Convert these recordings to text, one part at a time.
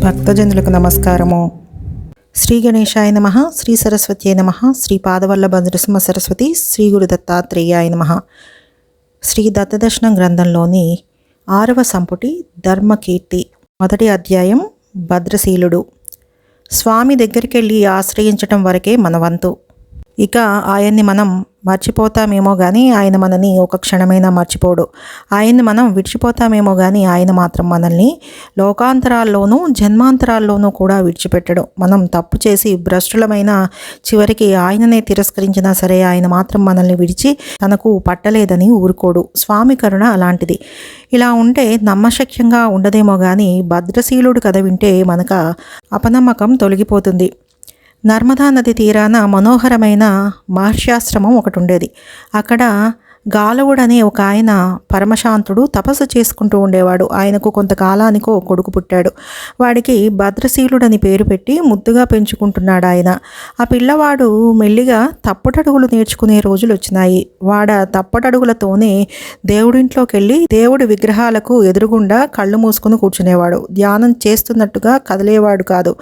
భక్తజనులకు నమస్కారము. శ్రీ గణేశాయ నమః, శ్రీ సరస్వత్యై నమః, శ్రీ పాదవల్లభ నృసింహ సరస్వతి, శ్రీ గురు దత్తాత్రేయాయ నమః. శ్రీ దత్తదర్శనం గ్రంథంలోని 6వ సంపుటి ధర్మకీర్తి, మొదటి అధ్యాయం భద్రశీలుడు. స్వామి దగ్గరికి వెళ్ళి ఆశ్రయించటం వరకే మన వంతు. ఇక ఆయన్ని మనం మర్చిపోతామేమో కానీ ఆయన మనని ఒక క్షణమైనా మర్చిపోడు. ఆయన్ని మనం విడిచిపోతామేమో కానీ ఆయన మాత్రం మనల్ని లోకాంతరాల్లోనూ జన్మాంతరాల్లోనూ కూడా విడిచిపెట్టడు. మనం తప్పు చేసి భ్రష్టులమైన చివరికి ఆయననే తిరస్కరించినా సరే ఆయన మాత్రం మనల్ని విడిచి తనకు పట్టలేదని ఊరుకోడు. స్వామి కరుణ అలాంటిది. ఇలా ఉంటే నమ్మశక్యంగా ఉండదేమో కానీ భద్రశీలుడు కథ వింటే మనకు అపనమ్మకం తొలగిపోతుంది. నర్మదా నది తీరాన మనోహరమైన మహర్షాశ్రమం ఒకటి ఉండేది. అక్కడ గాలవుడనే ఒక ఆయన పరమశాంతుడు తపస్సు చేసుకుంటూ ఉండేవాడు. ఆయనకు కొంతకాలానికో కొడుకు పుట్టాడు. వాడికి భద్రశీలుడని పేరు పెట్టి ముద్దుగా పెంచుకుంటున్నాడు ఆయన. ఆ పిల్లవాడు మెల్లిగా తప్పటడుగులు నేర్చుకునే రోజులు వచ్చినాయి. తప్పటడుగులతోనే దేవుడింట్లోకి వెళ్ళి దేవుడి విగ్రహాలకు ఎదురుగుండా కళ్ళు మూసుకుని కూర్చునేవాడు. ధ్యానం చేస్తున్నట్టుగా కదిలేవాడు కాదు,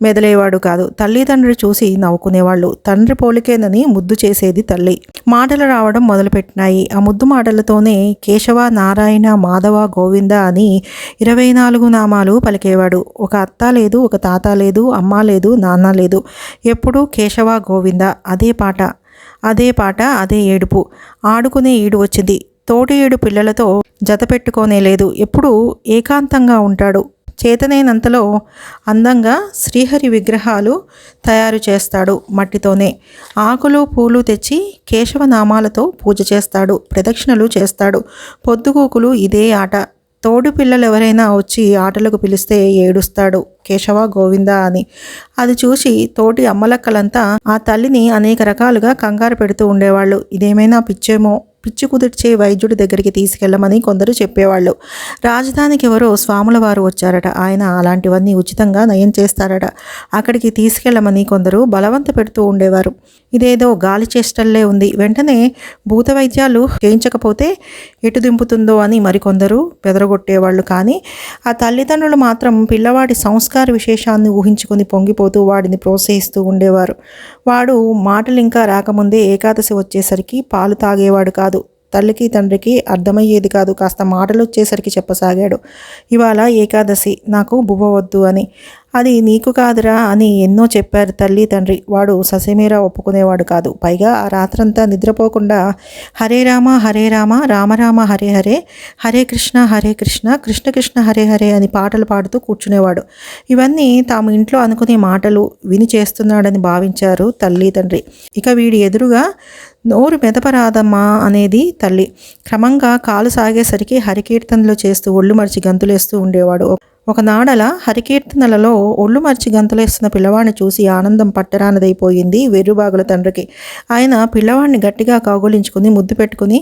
మెదలేవాడు కాదు. తల్లిదండ్రులు చూసి నవ్వుకునేవాళ్ళు. తండ్రి పోలికేనని ముద్దు చేసేది తల్లి. మాటలు రావడం మొదలుపెట్టినాయి. ఆ ముద్దు మాటలతోనే కేశవ, నారాయణ, మాధవ, గోవింద అని 24 నామాలు పలికేవాడు. ఒక అత్త లేదు, ఒక తాత లేదు, అమ్మ లేదు, నాన్న లేదు. ఎప్పుడూ కేశవ, గోవింద. అదే పాట, అదే ఏడుపు. ఆడుకునే ఈడు వచ్చింది. తోటి ఏడు పిల్లలతో జత పెట్టుకోనే లేదు. ఎప్పుడూ ఏకాంతంగా ఉంటాడు. చేతనైనంతలో అందంగా శ్రీహరి విగ్రహాలు తయారు చేస్తాడు. మట్టితోనే ఆకులు పూలు తెచ్చి కేశవనామాలతో పూజ చేస్తాడు. ప్రదక్షిణలు చేస్తాడు. పొద్దుగూకులు ఇదే ఆట. తోడు పిల్లలు ఎవరైనా వచ్చి ఆటలకు పిలిస్తే ఏడుస్తాడు కేశవ, గోవింద అని. అది చూసి తోటి అమ్మలక్కలంతా ఆ తల్లిని అనేక రకాలుగా కంగారు పెడుతూ ఉండేవాళ్ళు. ఇదేమైనా పిచ్చేమో, పిచ్చి కుదిర్చే వైద్యుడి దగ్గరికి తీసుకెళ్ళమని కొందరు చెప్పేవాళ్ళు. రాజధానికి ఎవరో స్వాముల వారు వచ్చారట. ఆయన అలాంటివన్నీ ఉచితంగా నయం చేస్తారట. అక్కడికి తీసుకెళ్ళమని కొందరు బలవంత పెడుతూ ఉండేవారు. ఇదేదో గాలి చేష్టల్లే ఉంది. వెంటనే భూత వైద్యాలు చేయించకపోతే ఎటు దింపుతుందో అని మరికొందరు బెదరగొట్టేవాళ్ళు. కానీ ఆ తల్లిదండ్రులు మాత్రం పిల్లవాడి సంస్కార విశేషాన్ని ఊహించుకొని పొంగిపోతూ వాడిని ప్రోత్సహిస్తూ ఉండేవారు. వాడు మాటలు ఇంకా రాకముందే ఏకాదశి వచ్చేసరికి పాలు తాగేవాడు కాదు. తల్లికి తండ్రికి అర్థమయ్యేది కాదు. కాస్త మాటలు వచ్చేసరికి చెప్పసాగాడు. ఇవాళ ఏకాదశి, నాకు బువ్వ వద్దు అని. అది నీకు కాదురా అని ఎన్నో చెప్పారు తల్లి తండ్రి. వాడు ససేమీరా ఒప్పుకునేవాడు కాదు. పైగా ఆ రాత్రంతా నిద్రపోకుండా హరే రామ హరే రామ, రామ రామ హరే హరే, హరే కృష్ణ కృష్ణ కృష్ణ హరే హరే అని పాటలు పాడుతూ కూర్చునేవాడు. ఇవన్నీ తాము ఇంట్లో అనుకునే మాటలు విని చేస్తున్నాడని భావించారు తల్లి తండ్రి. ఇక వీడి ఎదురుగా నోరు మెదపరాదమ్మా అనేది తల్లి. క్రమంగా కాలు సాగేసరికి హరికీర్తనలు చేస్తూ ఒళ్ళు మరిచి గంతులేస్తూ ఉండేవాడు. ఒకనాడల హరికీర్తనలలో ఒళ్ళు మరిచి గంతులేస్తున్న పిల్లవాడిని చూసి ఆనందం పట్టరానదైపోయింది వెర్రుబాగుల తండ్రికి. ఆయన పిల్లవాడిని గట్టిగా కౌగులించుకుని ముద్దు పెట్టుకుని,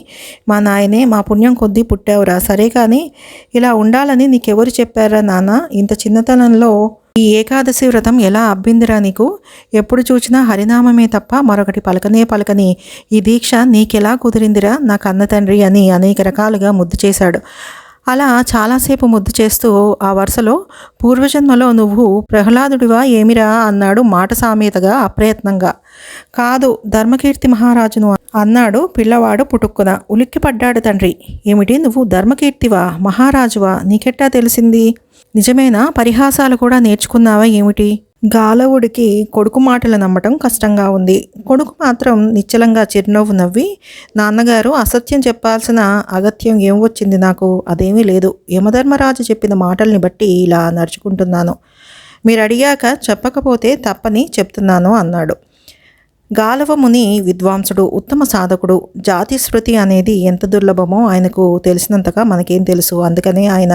మా నాయనే, మా పుణ్యం కొద్దీ పుట్టావురా. సరే కానీ ఇలా ఉండాలని నీకెవరు చెప్పారా నాన్న? ఇంత చిన్నతనంలో ఈ ఏకాదశి వ్రతం ఎలా అబ్బిందిరా నీకు? ఎప్పుడు చూసినా హరినామమే తప్ప మరొకటి పలకని ఈ దీక్ష నీకెలా కుదిరిందిరా నా కన్న తండ్రి అని అనేక రకాలుగా ముద్దు చేశాడు. అలా చాలాసేపు ముద్దు చేస్తూ ఆ వరుసలో పూర్వజన్మలో నువ్వు ప్రహ్లాదుడివా ఏమిరా అన్నాడు మాట సామెతగా అప్రయత్నంగా. కాదు, ధర్మకీర్తి మహారాజును అన్నాడు పిల్లవాడు పుటుక్కున. ఉలిక్కిపడ్డాడు తండ్రి. ఏమిటి, నువ్వు ధర్మకీర్తివా, మహారాజువా? నీకెట్టా తెలిసింది? నిజమేనా? పరిహాసాలు కూడా నేర్చుకున్నావా ఏమిటి? గాలవుడికి కొడుకు మాటలు నమ్మటం కష్టంగా ఉంది. కొడుకు మాత్రం నిశ్చలంగా చిరునవ్వు నవ్వి, నాన్నగారు, అసత్యం చెప్పాల్సిన అగత్యం ఏం వచ్చింది నాకు? అదేమీ లేదు. యమధర్మరాజు చెప్పిన మాటల్ని బట్టి ఇలా నడుచుకుంటున్నాను. మీరు అడిగాక చెప్పకపోతే తప్పని చెప్తున్నాను అన్నాడు. గాలవముని విద్వాంసుడు, ఉత్తమ సాధకుడు. జాతి స్మృతి అనేది ఎంత దుర్లభమో ఆయనకు తెలిసినంతగా మనకేం తెలుసు. అందుకనే ఆయన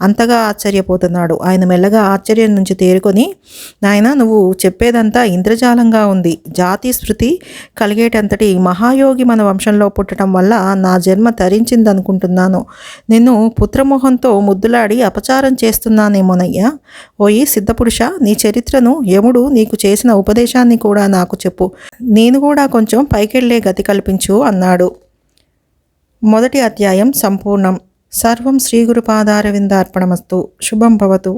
అంతగా ఆశ్చర్యపోతున్నాడు. ఆయన మెల్లగా ఆశ్చర్యం నుంచి తేరుకొని, నాయన, నువ్వు చెప్పేదంతా ఇంద్రజాలంగా ఉంది. జాతి స్మృతి కలిగేటంతటి మహాయోగి మన వంశంలో పుట్టడం వల్ల నా జన్మ తరించిందనుకుంటున్నాను. నిన్ను పుత్రమోహంతో ముద్దులాడి అపచారం చేస్తున్నానేమోనయ్యా. ఓయి సిద్ధపురుష, నీ చరిత్రను, యముడు నీకు చేసిన ఉపదేశాన్ని కూడా నాకు చెప్పు. నేను కూడా కొంచెం పైకెళ్లే గతి కల్పించు అన్నాడు. మొదటి అధ్యాయం సంపూర్ణం. సర్వం శ్రీ గురుపాదారవిందార్పణమస్తు. శుభం భవతు.